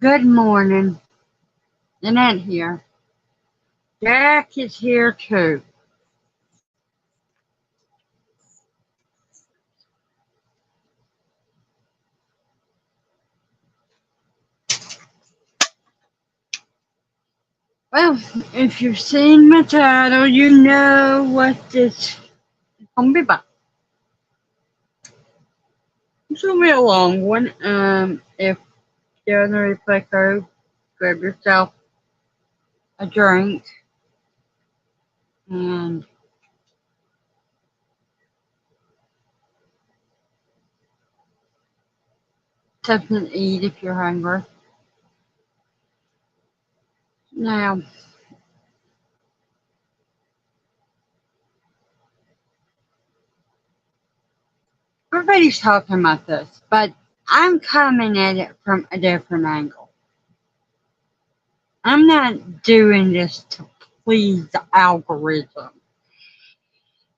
Good morning. Annette here. Jack is here too. Well, if you've seen my title, you know what this is gonna be about. It's gonna be a long one. If you're on the replay code, grab yourself a drink and something to eat if you're hungry. Now, everybody's talking about this, but I'm coming at it from a different angle. I'm not doing this to please the algorithm.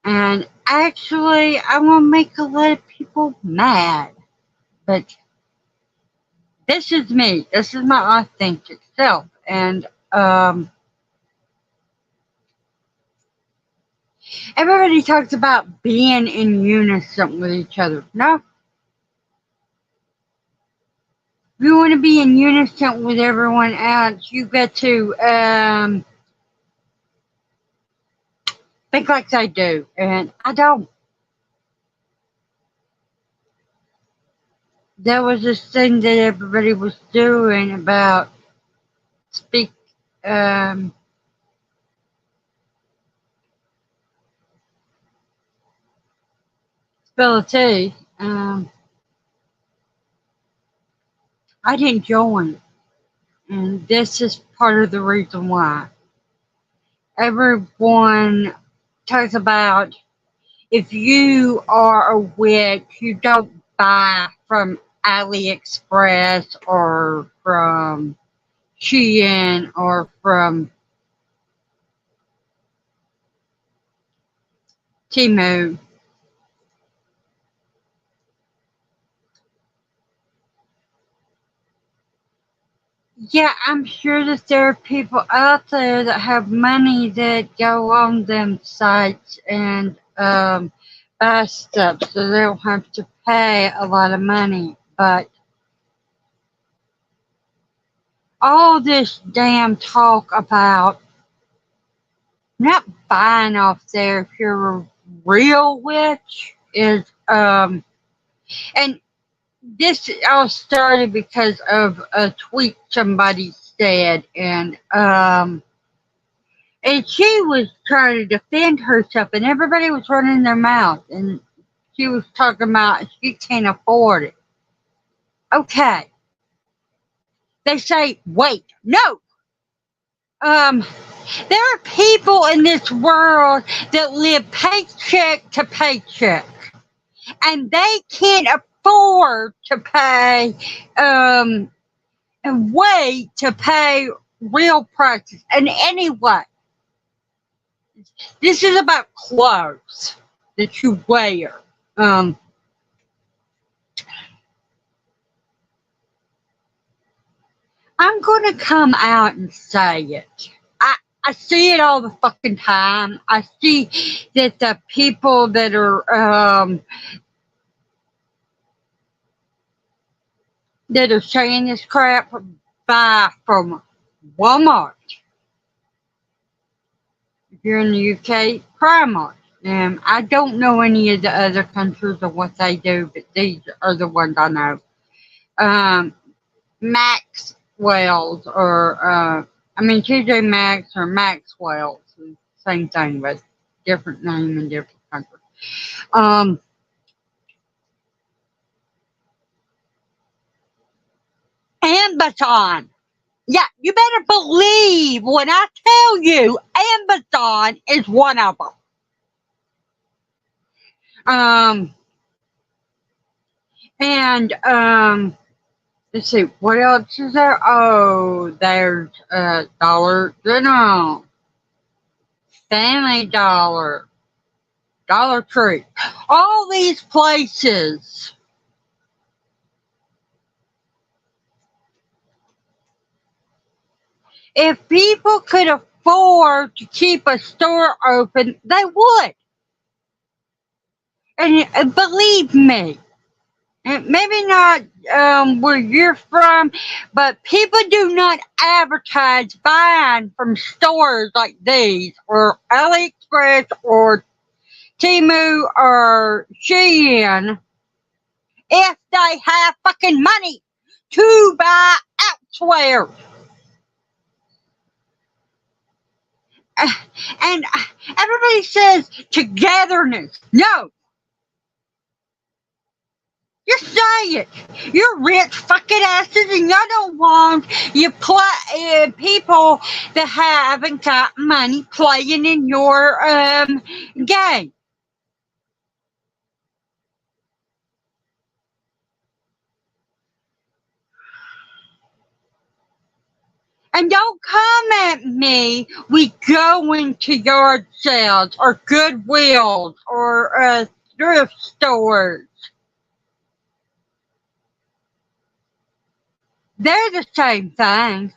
And actually, I want to make a lot of people mad. But this is me. This is my authentic self. And everybody talks about being in unison with each other. No. If you want to be in unison with everyone else, you got to think like they do. And I don't. There was this thing that everybody was doing about speak ability. I didn't join, and this is part of the reason why. Everyone talks about if you are a witch, you don't buy from AliExpress or from Shein or from Temu. Yeah, I'm sure that there are people out there that have money that go on them sites and buy stuff so they don't have to pay a lot of money. But all this damn talk about not buying off there if you're a real witch is and this all started because of a tweet somebody said and she was trying to defend herself and everybody was running their mouth and she was talking about she can't afford it. Okay. They say, wait, no. Um There are people in this world that live paycheck to paycheck, and they can't afford to pay and wait to pay real prices. And anyway, this is about clothes that you wear. I'm gonna come out and say it. I see it all the fucking time. I see that the people that are saying this crap buy from Walmart. If you're in the UK, Primark. I don't know any of the other countries or what they do, but these are the ones I know. Um, Maxwell's or TJ Maxx or Maxwell's, same thing, but different name in different countries. Um, Amazon. Yeah, you better believe when I tell you Amazon is one of them. And let's see, what else is there? Oh, there's Dollar General, Family Dollar, Dollar Tree. All these places If people could afford to keep a store open, they would. And believe me, and maybe not where you're from, but people do not advertise buying from stores like these, or AliExpress, or Temu, or Shein, if they have fucking money to buy elsewhere. And everybody says togetherness. No, just say it. You're rich fucking asses, and y'all don't want you people that haven't got money playing in your game. And don't come at me with going to yard sales or Goodwills or thrift stores. They're the same thing.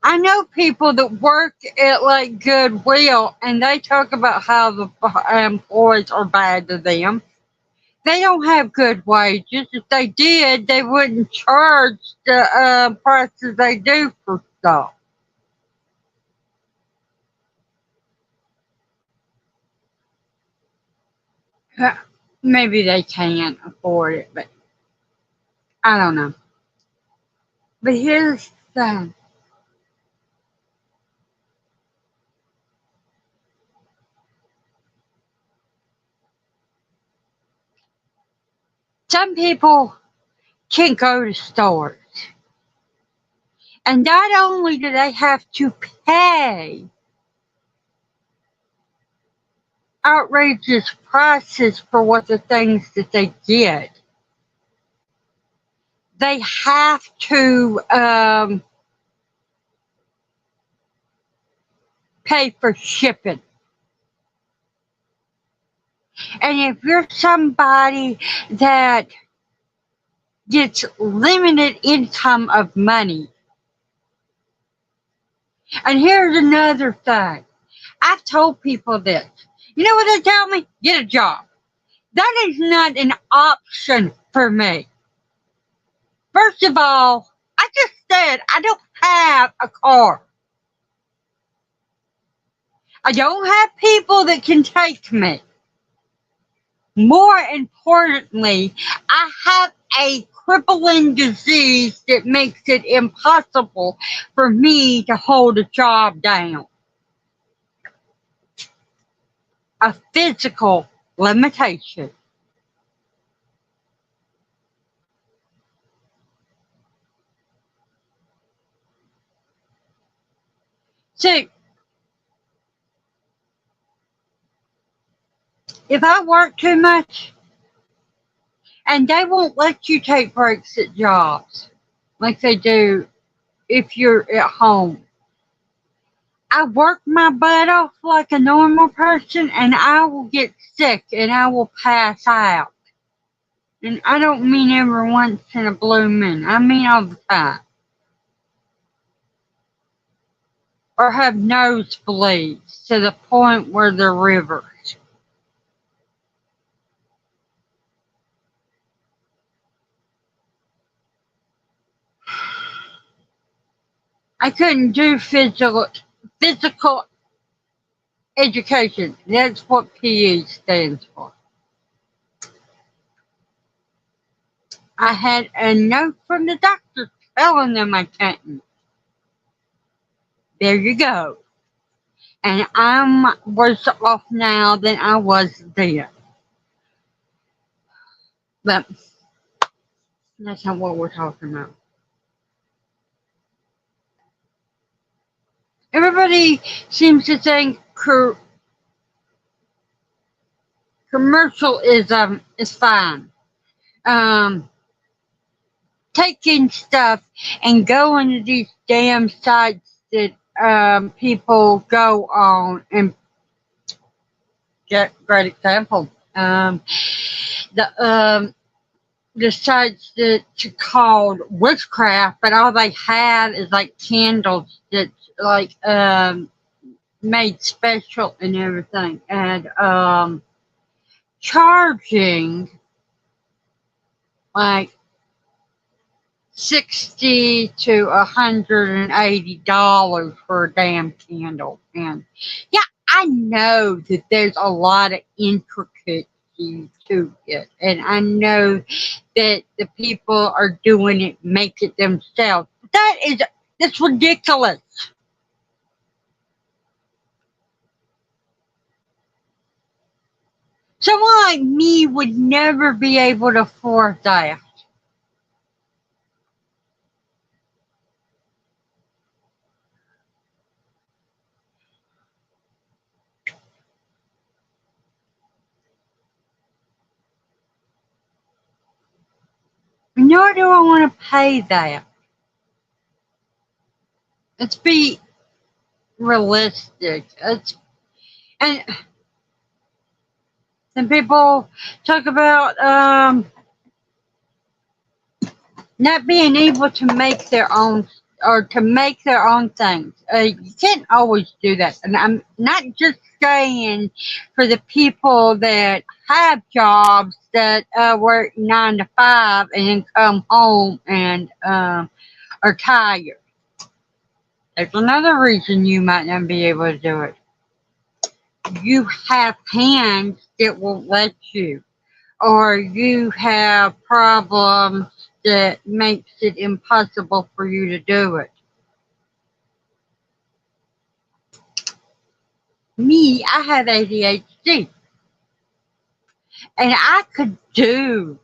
I know people that work at like Goodwill, and they talk about how the employees are bad to them. They don't have good wages. If they did, they wouldn't charge the prices they do for stuff. Maybe they can't afford it, but I don't know. But here's the thing. Some people can't go to stores. And not only do they have to pay outrageous prices for what the things that they get, they have to pay for shipping. And if you're somebody that gets limited income of money, and here's another thing. I've told people this. You know what they tell me? Get a job. That is not an option for me. First of all, I just said I don't have a car. I don't have people that can take me. More importantly, I have a crippling disease that makes it impossible for me to hold a job down. A physical limitation. See, if I work too much, and they won't let you take breaks at jobs like they do if you're at home. I work my butt off like a normal person, and I will get sick and I will pass out. And I don't mean every once in a blue moon. I mean all the time. Or have nosebleeds to the point where they're rivers. I couldn't do physical education. That's what PE stands for. I had a note from the doctor telling them I couldn't. There you go. And I'm worse off now than I was then. But that's not what we're talking about. Everybody seems to think commercialism is fine. Taking stuff and going to these damn sites that people go on, and get great example. The decides that to called witchcraft, but all they had is like candles that's like made special and everything, and charging like 60 to $180 for a damn candle. And yeah, I know that there's a lot of intricacy to it, and I know that the people are doing it, make it themselves. That's ridiculous. Someone like me would never be able to afford that. Nor do I want to pay that. Let's be realistic. And then people talk about not being able to make their own or to make their own things. You can't always do that. And I'm not just saying for the people that have jobs that work 9 to 5 and then come home and are tired. There's another reason you might not be able to do it. You have hands that won't let you, or you have problems that makes it impossible for you to do it. Me, I have ADHD, and I can do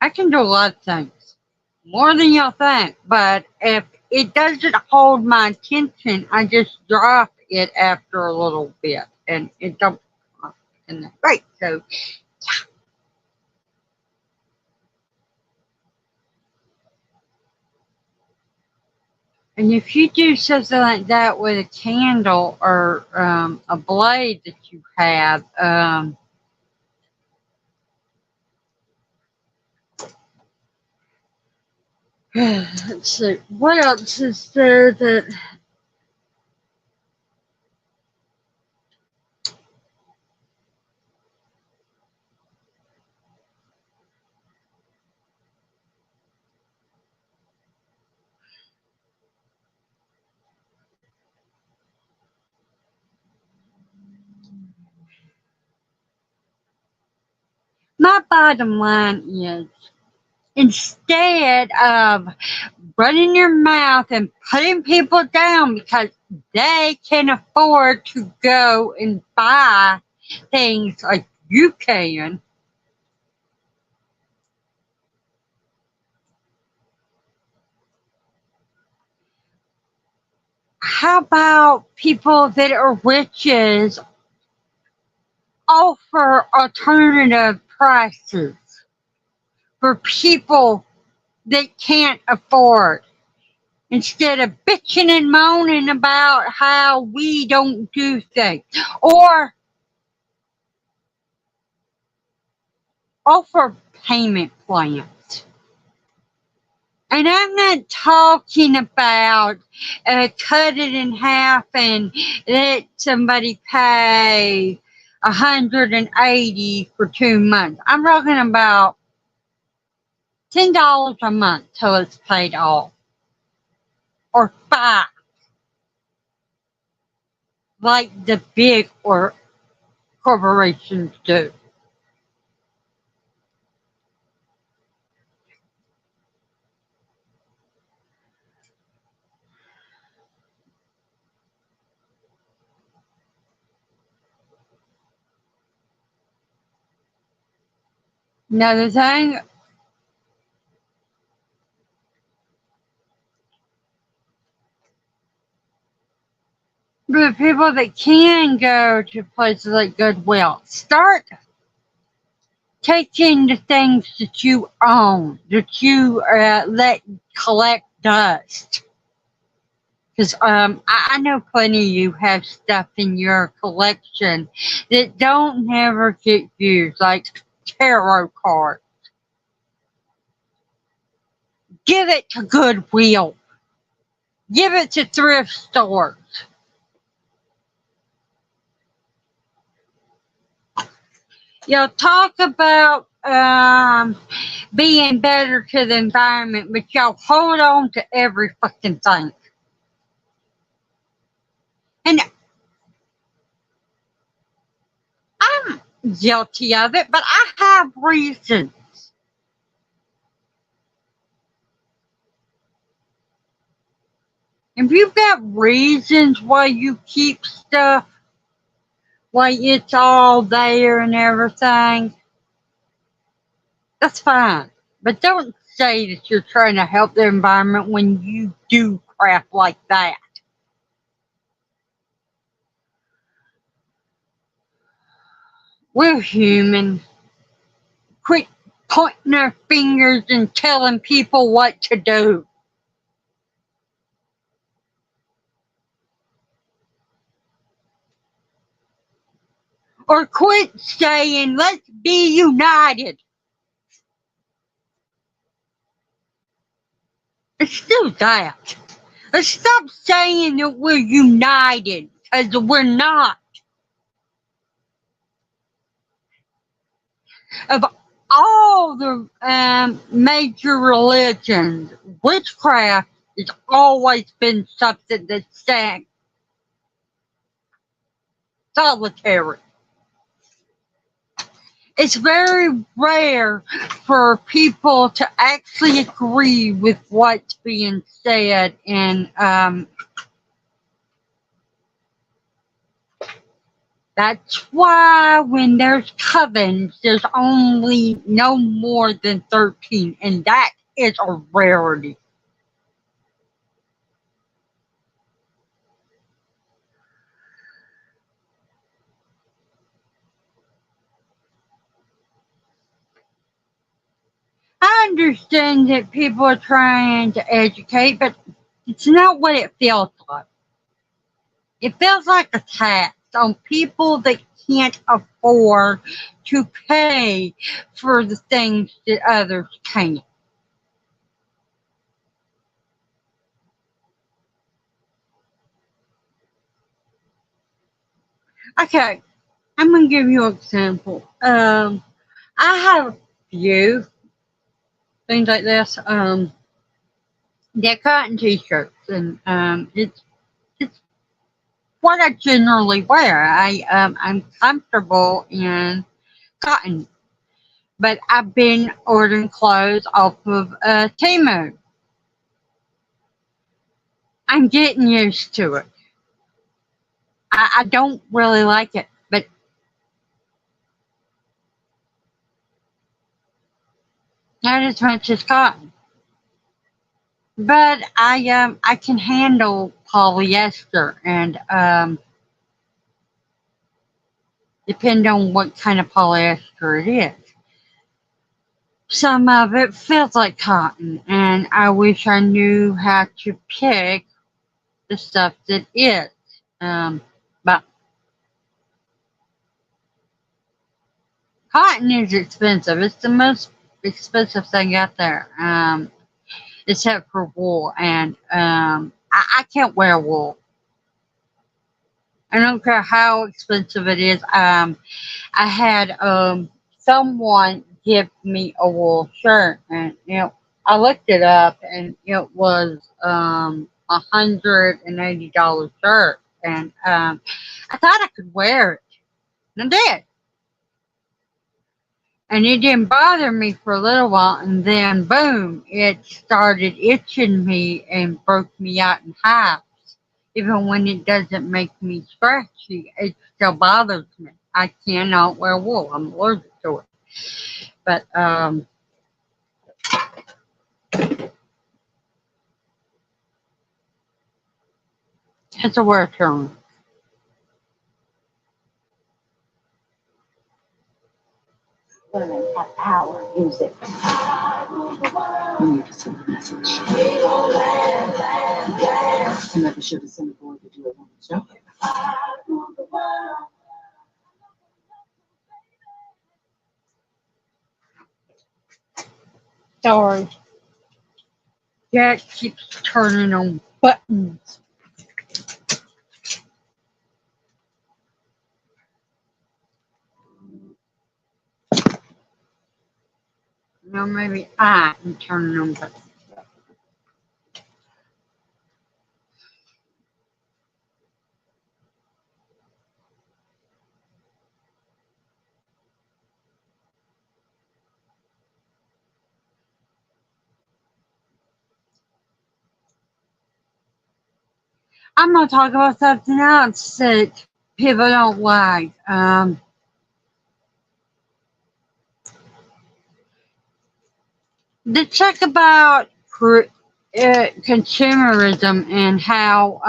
a lot of things, more than you'll think, but if it doesn't hold my attention, I just drop it after a little bit, and it don't come up in that great. So, and if you do something like that with a candle or a blade that you have, let's see, what else is there that my bottom line is instead of running your mouth and putting people down because they can afford to go and buy things like you can, how about people that are witches offer alternative prices for people that can't afford, instead of bitching and moaning about how we don't do things, or offer payment plans. And I'm not talking about cut it in half and let somebody pay 180 for 2 months. I'm talking about $10 a month till it's paid off, or 5, like the big or corporations do. Another thing, the people that can go to places like Goodwill, start taking the things that you own, that you let collect dust. Because I know plenty of you have stuff in your collection that don't never get used, like tarot cards. Give it to Goodwill. Give it to thrift stores. Talk about being better to the environment, but y'all hold on to every fucking thing. And I'm guilty of it, but I have reasons. If you've got reasons why you keep stuff, why it's all there and everything, that's fine. But don't say that you're trying to help the environment when you do crap like that. We're human. Quit pointing our fingers and telling people what to do. Or quit saying, let's be united. Let's do that. Let's stop saying that we're united, because we're not. Of all the major religions, witchcraft has always been something that's solitary. It's very rare for people to actually agree with what's being said, and that's why when there's covens, there's only no more than 13, and that is a rarity. I understand that people are trying to educate, but it's not what it feels like. It feels like a tax on people that can't afford to pay for the things that others can't. Okay, I'm gonna give you an example. I have a few things like this. They're cotton t-shirts, and it's what I generally wear. I'm comfortable in cotton, but I've been ordering clothes off of Temu. I'm getting used to it. I don't really like it, but not as much as cotton. But I can handle polyester, and depend on what kind of polyester it is. Some of it feels like cotton, and I wish I knew how to pick the stuff that is. But cotton is expensive. It's the most expensive thing out there, except for wool. And I can't wear wool. I don't care how expensive it is. I had someone give me a wool shirt, and I looked it up, and it was $180 shirt, and I thought I could wear it, and I did. And it didn't bother me for a little while, and then boom, it started itching me and broke me out in half. Even when it doesn't make me scratchy, it still bothers me. I cannot wear wool. I'm allergic to it. But it's a word term. Women have power. Use it. We need to send a message. I never should have sent a boy to do a woman's job. Sorry. Jack keeps turning on buttons. No, maybe I am turning on buttons. I'm gonna talk about something else that people don't like. The check about consumerism and how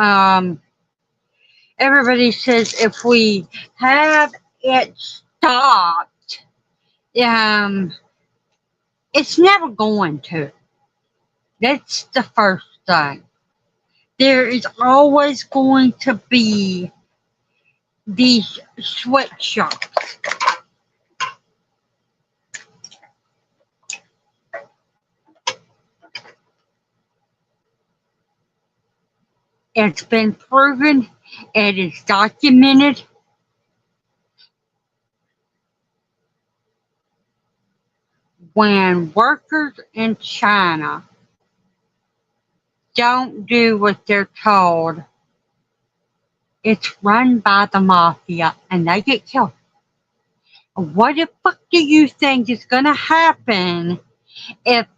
everybody says if we have it stopped, it's never going to. That's the first thing. There is always going to be these sweatshops. It's been proven, it is documented. When workers in China don't do what they're told, it's run by the mafia and they get killed. What the fuck do you think is going to happen if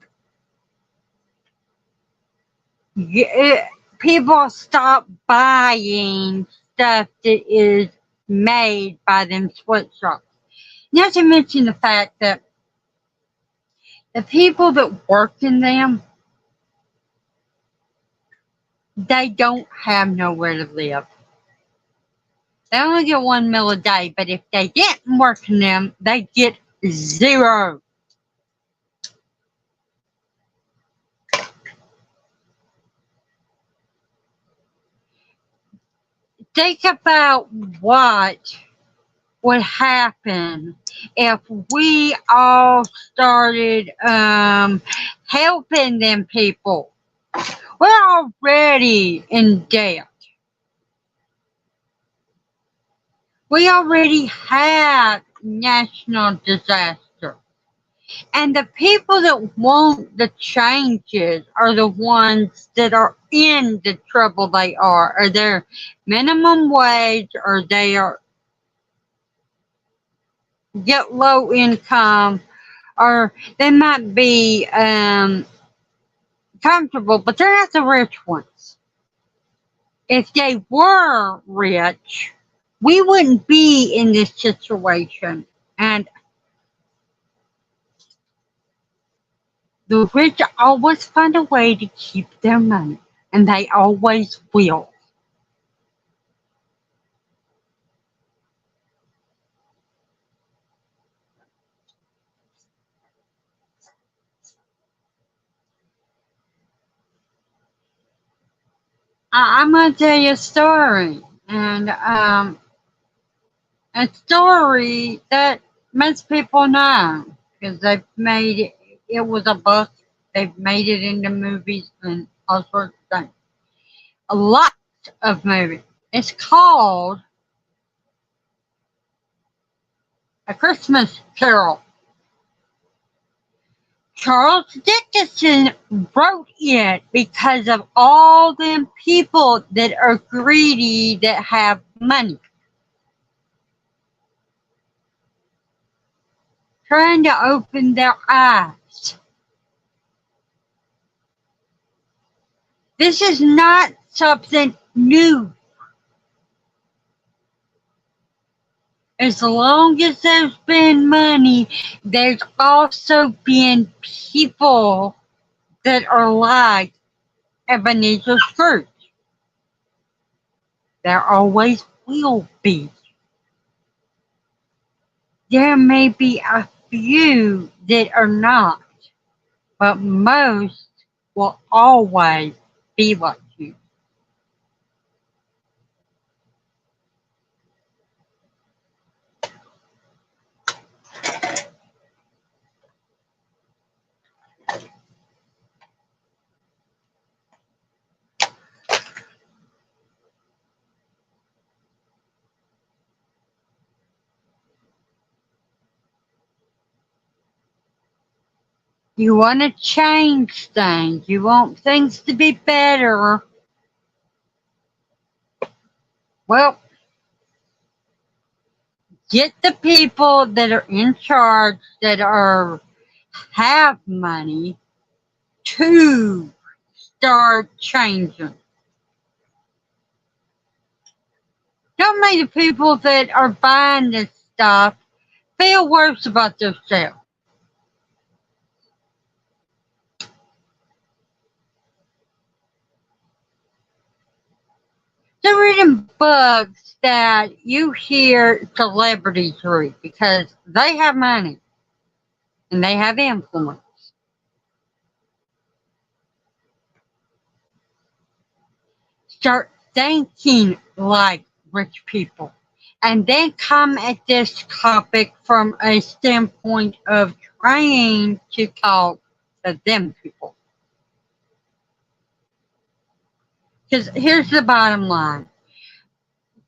people stop buying stuff that is made by them sweatshops? Not to mention the fact that the people that work in them, they don't have nowhere to live. They only get 1 meal a day, but if they didn't work in them, they get 0. Think about what would happen if we all started helping them people. We're already in debt. We already had national disaster. And the people that want the changes are the ones that are in the trouble they are. Or they're minimum wage, or they are get low income, or they might be comfortable, but they're not the rich ones. If they were rich, we wouldn't be in this situation. And the rich always find a way to keep their money, and they always will. I'm going to tell you a story, and a story that most people know because they've made it. It was a book. They've made it into movies and all sorts of things. A lot of movies. It's called A Christmas Carol. Charles Dickens wrote it because of all them people that are greedy that have money, trying to open their eyes. This is not something new. As long as there's been money, there's also been people that are like Ebenezer Scrooge. There always will be. There may be a few that are not, but most will always be like you. You want to change things. You want things to be better. Well, get the people that are in charge, that have money, to start changing. Don't make the people that are buying this stuff feel worse about themselves. They're reading books that you hear celebrities read because they have money and they have influence. Start thinking like rich people. And then come at this topic from a standpoint of trying to talk to them people. Because here's the bottom line.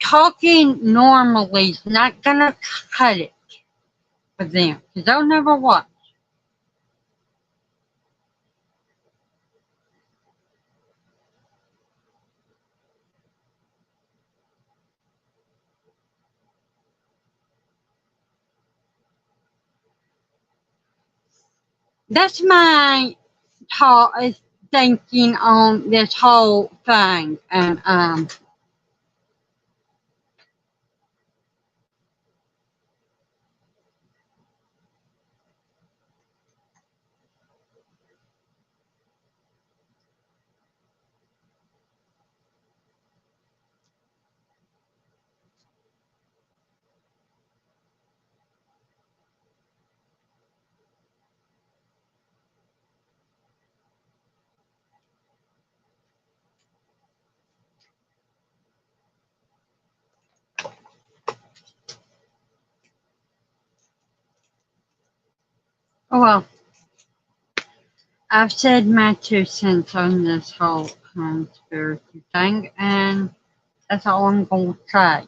Talking normally is not going to cut it for them. Because they'll never watch. That's my talk, thinking on this whole thing. And well, I've said my 2 cents on this whole conspiracy thing, and that's all I'm going to say.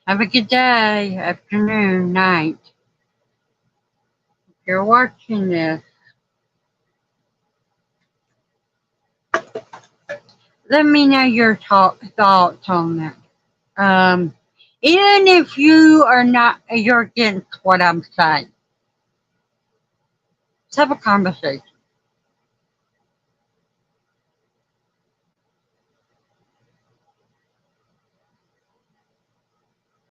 Have a good day, afternoon, night. If you're watching this, let me know your thoughts on that. Even if you're against what I'm saying, let's have a conversation.